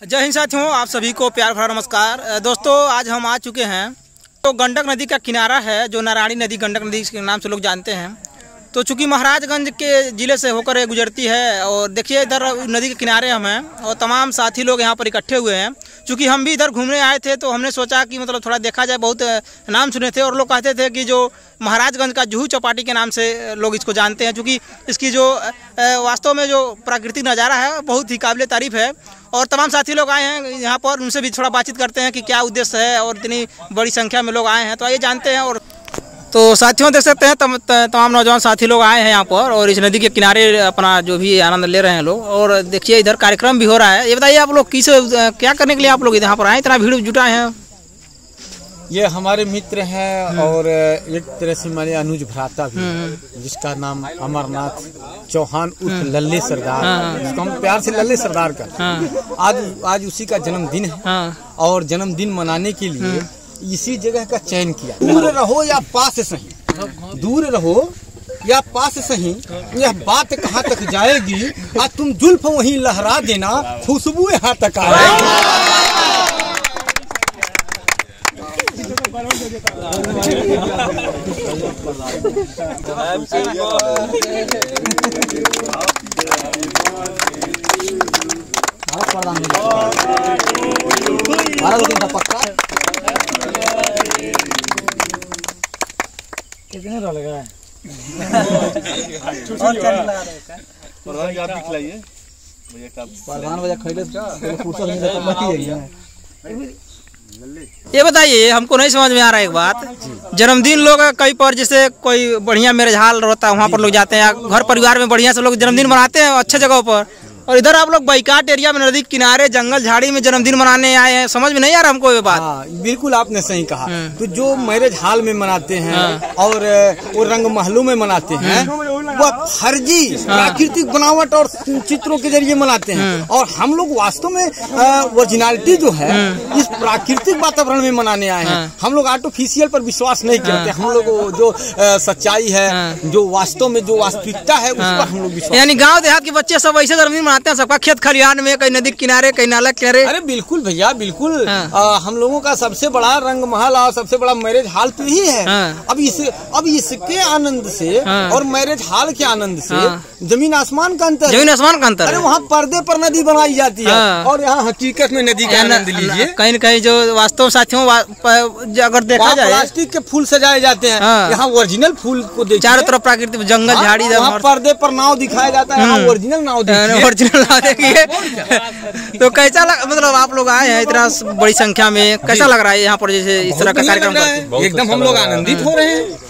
जय हिंद साथियों, आप सभी को प्यार भरा नमस्कार। दोस्तों, आज हम आ चुके हैं तो गंडक नदी का किनारा है जो नारायणी नदी गंडक नदी के नाम से लोग जानते हैं। तो चूँकि महाराजगंज के ज़िले से होकर ये गुजरती है और देखिए इधर नदी के किनारे हम हैं और तमाम साथी लोग यहाँ पर इकट्ठे हुए हैं। चूँकि हम भी इधर घूमने आए थे तो हमने सोचा कि मतलब थोड़ा देखा जाए। बहुत नाम सुने थे और लोग कहते थे कि जो महाराजगंज का जुहू चौपाटी के नाम से लोग इसको जानते हैं, क्योंकि इसकी जो वास्तव में जो प्राकृतिक नज़ारा है बहुत ही काबिल तारीफ़ है। और तमाम साथी लोग आए हैं यहाँ पर, उनसे भी थोड़ा बातचीत करते हैं कि क्या उद्देश्य है और इतनी बड़ी संख्या में लोग आए हैं, तो आइए जानते हैं। और तो साथियों देख सकते हैं तमाम नौजवान साथी लोग आए हैं यहाँ पर और इस नदी के किनारे अपना जो भी आनंद ले रहे हैं लोग। और देखिए इधर कार्यक्रम भी हो रहा है। ये बताइए आप लोग क्या करने के लिए आप लोग यहाँ पर आए, इतना भीड़ जुटाए हैं? ये हमारे मित्र हैं और एक तरह से हमारे अनुज भ्राता भी, जिसका नाम अमरनाथ चौहान उर्फ लल्ले सरदार, जिसको हम प्यार से लल्ले सरदार करते। आज उसी का जन्मदिन है और जन्मदिन मनाने के लिए इसी जगह का चयन किया। दूर रहो या पास सही, दूर रहो या पास सही, यह बात कहाँ तक जाएगी, आज तुम जुल्फ वहीं लहरा देना, खुशबू यहाँ तक आएगी। कितने लग रहा है? आप दिखलाइए प्रधान वजह खरीदे ये बताइए, हमको नहीं समझ में आ रहा है एक बात। जन्मदिन लोग कई पर जैसे कोई बढ़िया मैरिज हॉल होता है वहाँ पर लोग जाते हैं, घर परिवार में बढ़िया से लोग जन्मदिन मनाते हैं अच्छे जगहों पर, और इधर आप लोग बाइकाट एरिया में नदी किनारे जंगल झाड़ी में जन्मदिन मनाने आए हैं। समझ में नहीं आ रहा हमको ये बात। हाँ, बिल्कुल आपने सही कहा। तो जो मैरिज हॉल में मनाते हैं और वो रंग महलों में मनाते हैं, वह फर्जी प्राकृतिक बनावट और चित्रों के जरिए मनाते हैं। और हम लोग वास्तव में ओरिजिनलिटी जो है इस प्राकृतिक वातावरण में मनाने आए हैं। हम लोग आर्टिफिशियल पर विश्वास नहीं करते। हम लोग जो सच्चाई है, जो वास्तव में जो वास्तविकता है, उस पर हम लोग विश्वास। यानी गाँव देहात के बच्चे सब ऐसे जन्मदिन मनाते हैं, सबका खेत खलिहान में, कहीं नदी किनारे, कहीं नाला किनारे। अरे बिल्कुल भैया, बिल्कुल। हम लोगों का सबसे बड़ा रंग महल और सबसे बड़ा मैरिज हॉल तो यही है। अब इसके आनंद से और मैरिज हॉल के आनंद से जमीन आसमान का अंतर, जमीन आसमान का अंतर। अरे वहाँ पर्दे पर नदी बनाई जाती है और यहाँ हकीकत में नदी का आनंद लीजिए। कहीं न कहीं जो वास्तव साथियों अगर देखा जाए, प्लास्टिक के फूल सजाए जाते हैं, यहाँ ओरिजिनल फूल को देखिए, चारों तरफ प्राकृतिक जंगल झाड़ी, पर्दे पर नाव दिखाया जाता है, यहाँ ओरिजिनल नाव देखिए। तो कैसा मतलब आप लोग आए हैं इतना बड़ी संख्या में, कैसा लग रहा है यहाँ पर जैसे इस तरह का कार्यक्रम करते? एकदम हम लोग आनंदित हो रहे हैं।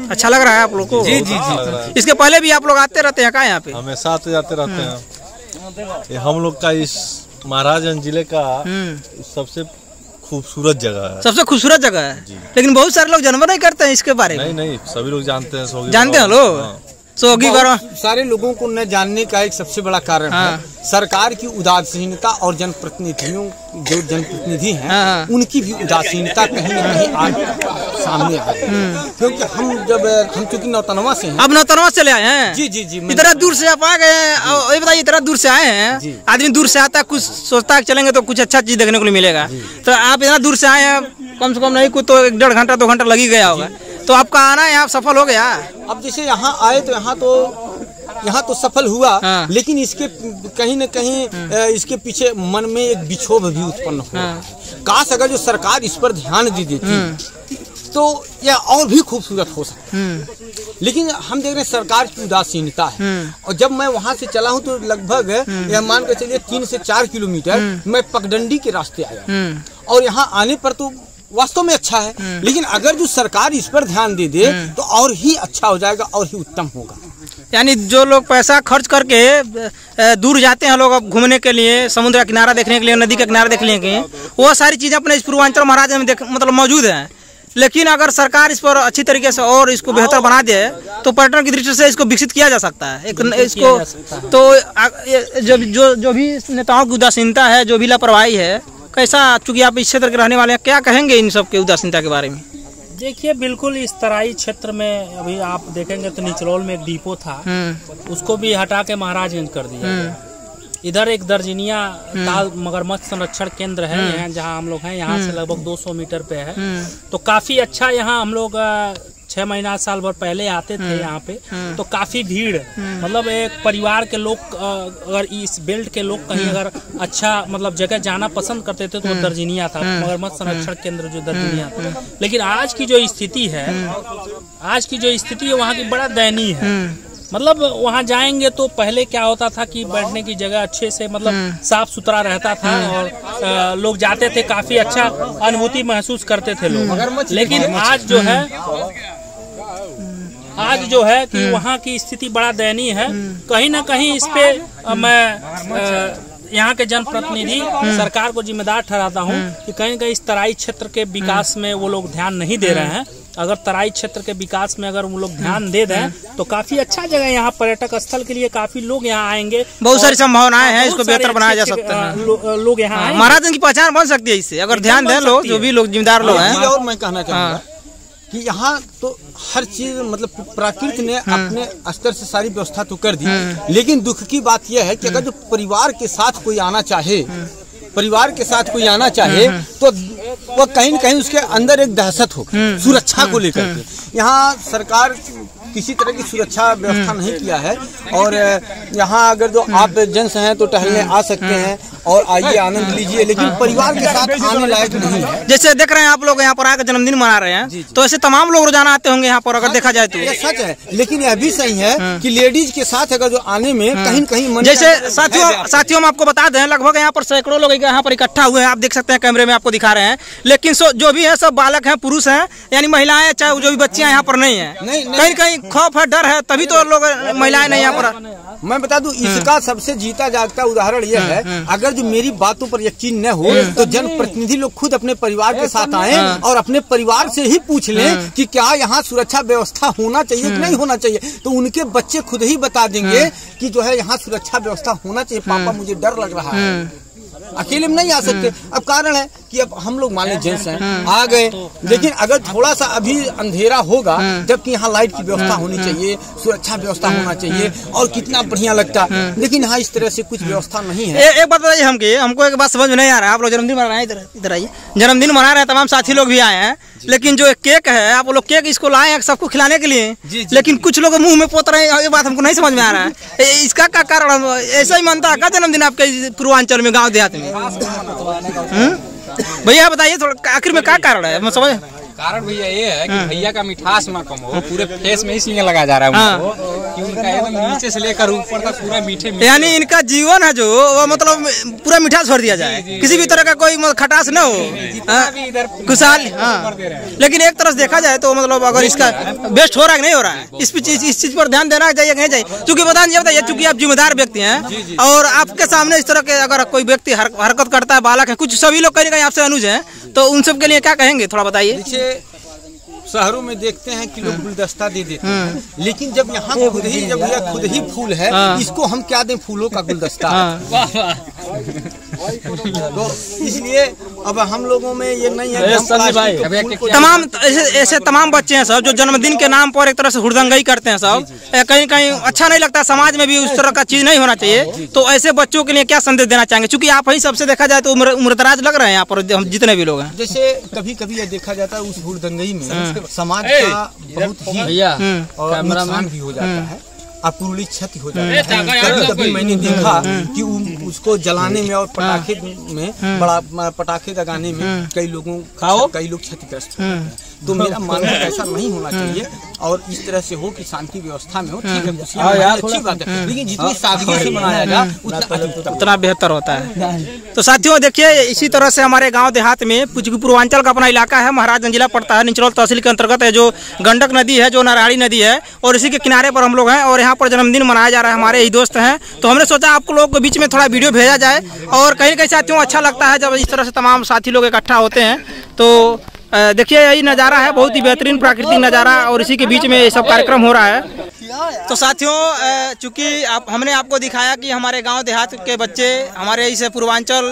अच्छा लग रहा है आप लोग को? जी जी जी। इसके पहले भी आप लोग आते रहते हैं क्या यहाँ पे? हमेशा आते जाते रहते हैं। ये हम लोग का इस महाराजगंज जिले का सबसे खूबसूरत जगह है। सबसे खूबसूरत जगह है, लेकिन बहुत सारे लोग जानवर नहीं करते हैं इसके बारे में। नहीं, सभी लोग जानते हैं। जानते हैं लोग? सारे लोगों को न जानने का एक सबसे बड़ा कारण है सरकार की उदासीनता और जनप्रतिनिधियों, जो जनप्रतिनिधि हैं उनकी भी उदासीनता कहीं न कहीं आज सामने आ रही है। क्योंकि हम चूंकि नौतनवा से हैं। अब नौतनवा चले आए हैं? जी जी जी। इतना दूर से आप आ गए हैं? ये बताइए, इतना दूर से आए हैं, आदमी दूर से आता है, कुछ सोचता है चलेंगे तो कुछ अच्छा चीज देखने को मिलेगा। तो आप इतना दूर से आए हैं, कम से कम नहीं कुछ तो 1.5 घंटा 2 घंटा लग ही गया होगा। तो आपका आना यहाँ सफल हो गया? अब जैसे यहाँ आए तो यहाँ तो सफल हुआ, लेकिन इसके कहीं न कहीं इसके पीछे मन में एक विक्षोभ भी उत्पन्न हुआ। काश अगर जो सरकार इस पर ध्यान दे देती तो यह और भी खूबसूरत हो सकता। लेकिन हम देख रहे हैं सरकार की उदासीनता है। और जब मैं वहाँ से चला हूँ तो लगभग यह मान कर चलिए 3 से 4 किलोमीटर मैं पगडंडी के रास्ते आया, और यहाँ आने पर तो वास्तव में अच्छा है। लेकिन अगर जो सरकार इस पर ध्यान दे दे तो और ही अच्छा हो जाएगा और ही उत्तम होगा। यानी जो लोग पैसा खर्च करके दूर जाते हैं लोग घूमने के लिए, समुद्र का किनारा देखने के लिए, नदी का किनारा देखने के लिए, वो सारी चीजें अपने इस पूर्वांचल महाराज में मतलब मौजूद हैं। लेकिन अगर सरकार इस पर अच्छी तरीके से और इसको बेहतर बना दे तो पर्यटन की दृष्टि से इसको विकसित किया जा सकता है। इसको तो जो भी नेताओं की उदासीनता है, जो भी लापरवाही है, कैसा, चूंकि आप इस क्षेत्र के रहने वाले हैं, क्या कहेंगे इन सब के उदासीनता के बारे में? देखिए, बिल्कुल इस तराई क्षेत्र में अभी आप देखेंगे तो निचरौल में एक डिपो था, उसको भी हटा के महाराजगंज कर दिया। इधर एक दर्जनिया ताल मगरमच्छ संरक्षण केंद्र है, यहाँ जहाँ हम लोग हैं, यहाँ से लगभग 200 मीटर पे है। तो काफी अच्छा यहाँ हम लोग 6 महीना साल भर पहले आते थे यहाँ पे, तो काफी भीड़, मतलब एक परिवार के लोग अगर इस बेल्ट के लोग कहीं अगर अच्छा मतलब जगह जाना पसंद करते थे तो वो दर्जनिया था, मगरमच्छ संरक्षण केंद्र जो दर्जनिया था। लेकिन आज की जो स्थिति है वहाँ की बड़ा दयनीय है। मतलब वहाँ जाएंगे तो पहले क्या होता था कि बैठने की जगह अच्छे से मतलब साफ सुथरा रहता था और लोग जाते थे, काफी अच्छा अनुभूति महसूस करते थे लोग। लेकिन आज जो है कि वहाँ की स्थिति बड़ा दयनीय है। कहीं ना कहीं इस पे मैं यहाँ के जनप्रतिनिधि सरकार को जिम्मेदार ठहराता हूँ कि कहीं कहीं इस तराई क्षेत्र के विकास में वो लोग ध्यान नहीं दे रहे हैं। अगर तराई क्षेत्र के विकास में अगर वो लोग ध्यान दे दें तो काफी अच्छा जगह यहाँ पर्यटक स्थल के लिए काफी लोग यहाँ आएंगे। बहुत सारी संभावनाएं हैं, इसको बेहतर बनाया जा सकता है। लोग यहाँ महाराज की पहचान बन सकती है इससे, अगर ध्यान दें लोग, जो भी लोग जिम्मेदार लोग हैं। और मैं कहना चाहूँगा कि यहाँ तो हर चीज मतलब प्रकृति ने अपने स्तर से सारी व्यवस्था तो कर दी, लेकिन दुख की बात यह है कि अगर जो परिवार के साथ कोई आना चाहे तो वो कहीं न कहीं उसके अंदर एक दहशत हो सुरक्षा को लेकर के। यहाँ सरकार किसी तरह की सुरक्षा व्यवस्था नहीं किया है, और यहाँ अगर जो आप जेंट्स हैं तो टहलने आ सकते हैं और आइए आनंद लीजिए, लेकिन परिवार के साथ आने लायक नहीं है। जैसे देख रहे हैं आप लोग यहाँ पर आकर जन्मदिन मना रहे हैं, तो ऐसे तमाम लोग रोजाना आते होंगे यहाँ पर, अगर देखा जाए तो ये सच है। लेकिन यह भी सही है कि लेडीज के साथ अगर जो आने में कहीं न कहीं जैसे साथियों हम आपको बता दें, लगभग यहाँ पर सैकड़ों लोग यहाँ पर इकट्ठा हुए हैं, आप देख सकते हैं, कैमरे में आपको दिखा रहे हैं। लेकिन जो भी है सब बालक हैं, पुरुष हैं, यानी महिलाएं चाहे जो भी बच्चियां यहाँ पर नहीं है। कहीं कहीं खौफ है, डर है, तभी तो लोग महिलाएं नहीं यहाँ पर। मैं बता दूं, इसका सबसे जीता जागता उदाहरण यह है, अगर जो मेरी बातों पर यकीन न हो तो जनप्रतिनिधि लोग खुद अपने परिवार के साथ आए और अपने परिवार से ही पूछ लें कि क्या यहाँ सुरक्षा व्यवस्था होना चाहिए कि नहीं होना चाहिए, तो उनके बच्चे खुद ही बता देंगे कि जो है यहाँ सुरक्षा व्यवस्था होना चाहिए। पापा मुझे डर लग रहा है, अकेले में नहीं आ सकते। अब कारण है कि अब हम लोग मान लीजिए जेंट्स हैं, आ गए, लेकिन अगर थोड़ा सा अभी अंधेरा होगा, जबकि यहाँ लाइट की व्यवस्था होनी चाहिए, सुरक्षा व्यवस्था होना चाहिए, और कितना बढ़िया लगता, लेकिन यहाँ इस तरह से कुछ व्यवस्था नहीं है। एक बात बताइए हमको एक बात समझ में नहीं आ रहा है। आप लोग जन्मदिन मना रहे हैं, इधर आइए, जन्मदिन मना रहे हैं, तमाम साथी लोग भी आए हैं, लेकिन जो केक है, आप लोग केक इसको लाए हैं सबको खिलाने के लिए, लेकिन कुछ लोग मुंह में पोत रहे हैं, ये बात हमको नहीं समझ में आ रहा है। इसका क्या कारण? ऐसा ही मानता है क्या जन्मदिन आपके पूर्वांचल में, गाँव देहात में? भैया बताइए थोड़ा, आखिर में क्या कारण है? मैं समझ कारण भैया ये है कि भैया का मिठास ना कम हो, पूरे फेस में इसलिए लगा जा रहा है उनको कि उनका एकदम नीचे से लेकर ऊपर तक पूरा मीठे, यानी इनका जीवन है जो वो मतलब पूरा मिठा छोड़ दिया जाए, किसी भी तरह का कोई खटास न हो, खुशहाल। लेकिन एक तरह से देखा जाए तो मतलब अगर इसका बेस्ट हो रहा है कि नहीं हो रहा है, इस चीज पर ध्यान देना चाहिए नहीं चाहिए? क्योंकि बताइए, चूंकि आप जिम्मेदार व्यक्ति हैं और आपके सामने इस तरह के अगर कोई व्यक्ति हरकत करता है, बालक है, कुछ सभी लोग कहीं ना कहीं आपसे अनुज हैं, तो उन सब के लिए क्या कहेंगे, थोड़ा बताइए। शहरों में देखते हैं कि लोग गुलदस्ता दे देते हैं, लेकिन जब यहाँ खुद ही फूल है, इसको हम क्या दें, फूलों का गुलदस्ता। तो इसलिए अब हम लोगों में ये नहीं है। तमाम ऐसे तमाम बच्चे हैं सब जो जन्मदिन के नाम पर एक तरह से हुड़दंगई करते हैं सब, कहीं कहीं अच्छा नहीं लगता, समाज में भी उस तरह का चीज नहीं होना चाहिए। तो ऐसे बच्चों के लिए क्या संदेश देना चाहेंगे? क्योंकि आप ही सबसे देखा जाए तो उम्रदराज लग रहे हैं यहाँ पर जितने भी लोग हैं। जैसे कभी कभी यह देखा जाता है, उस हुड़दंगई में समाज का बहुत ही और नुकसान भी हो जाता है, अपूर्णीय क्षति हो जाती है। कभी मैंने देखा कि उसको जलाने में और पटाखे में बड़ा पटाखे लगाने में कई लोग क्षतिग्रस्त होते हैं। तो मेरा मानना ऐसा नहीं होना चाहिए, और इस तरह से हो कि शांति व्यवस्था में हो, ठीक है, अच्छी बात है, लेकिन जितनी सादगी से मनाया जाए उतना बेहतर होता है। तो साथियों देखिए, इसी तरह से हमारे गांव देहात में पूर्वांचल का अपना इलाका है, महाराजगंज जिला पड़ता है, निचरौल तहसील के अंतर्गत है, जो गंडक नदी है, जो नारायणी नदी है, और इसी के किनारे पर हम लोग हैं, और यहाँ पर जन्मदिन मनाया जा रहा है। हमारे ही दोस्त हैं, तो हमने सोचा आप लोगों के बीच में थोड़ा वीडियो भेजा जाए, और कहीं कहीं साथियों अच्छा लगता है जब इस तरह से तमाम साथी लोग इकट्ठा होते हैं। तो देखिए यही नज़ारा है, बहुत ही बेहतरीन प्राकृतिक नज़ारा, और इसी के बीच में ये सब कार्यक्रम हो रहा है। तो साथियों, चूंकि हमने आपको दिखाया कि हमारे गांव देहात के बच्चे, हमारे इसे पूर्वांचल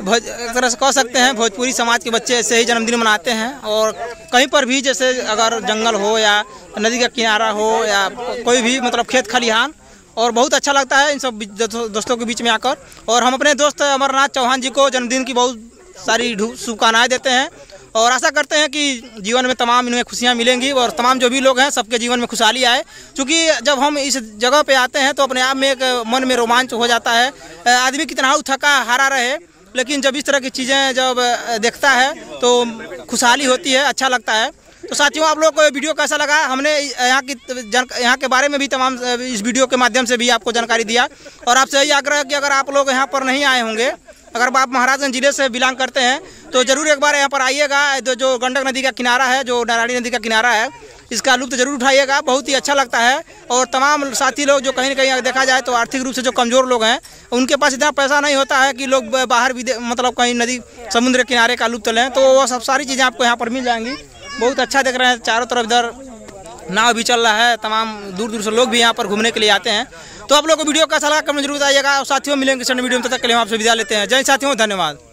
एक तरह से कह सकते हैं भोजपुरी समाज के बच्चे ऐसे ही जन्मदिन मनाते हैं। और कहीं पर भी जैसे अगर जंगल हो या नदी का किनारा हो या कोई भी मतलब खेत खलिहान, और बहुत अच्छा लगता है इन सब दोस्तों के बीच में आकर। और हम अपने दोस्त अमरनाथ चौहान जी को जन्मदिन की बहुत सारी शुभकामनाएं देते हैं और आशा करते हैं कि जीवन में तमाम इन्हें खुशियां मिलेंगी और तमाम जो भी लोग हैं सबके जीवन में खुशहाली आए। क्योंकि जब हम इस जगह पे आते हैं तो अपने आप में एक मन में रोमांच हो जाता है। आदमी कितना थका हारा रहे, लेकिन जब इस तरह की चीज़ें जब देखता है तो खुशहाली होती है, अच्छा लगता है। तो साथियों, आप लोग को वीडियो कैसा लगा? हमने यहाँ के बारे में भी तमाम इस वीडियो के माध्यम से भी आपको जानकारी दिया। और आपसे यही आग्रह है कि अगर आप लोग यहाँ पर नहीं आए होंगे, अगर आप महाराजगंज जिले से बिलोंग करते हैं तो ज़रूर एक बार यहाँ पर आइएगा। जो गंडक नदी का किनारा है, जो नारायणी नदी का किनारा है, इसका लुत्फ़ जरूर उठाइएगा। बहुत ही अच्छा लगता है। और तमाम साथी लोग जो कहीं ना कहीं देखा जाए तो आर्थिक रूप से जो कमज़ोर लोग हैं, उनके पास इतना पैसा नहीं होता है कि लोग बाहर भी मतलब कहीं नदी समुद्र किनारे का लुत्फ़ लें, तो वो सब सारी चीज़ें आपको यहाँ पर मिल जाएंगी। बहुत अच्छा देख रहे हैं, चारों तरफ इधर नाव भी चल रहा है, तमाम दूर दूर से लोग भी यहाँ पर घूमने के लिए आते हैं। तो आप लोगों को वीडियो कैसा लगा कमेंट जरूर आइएगा। और साथियों, मिलेंगे वीडियो में, तब तक के लिए हम आपसे विदा लेते हैं। जय साथियों, धन्यवाद।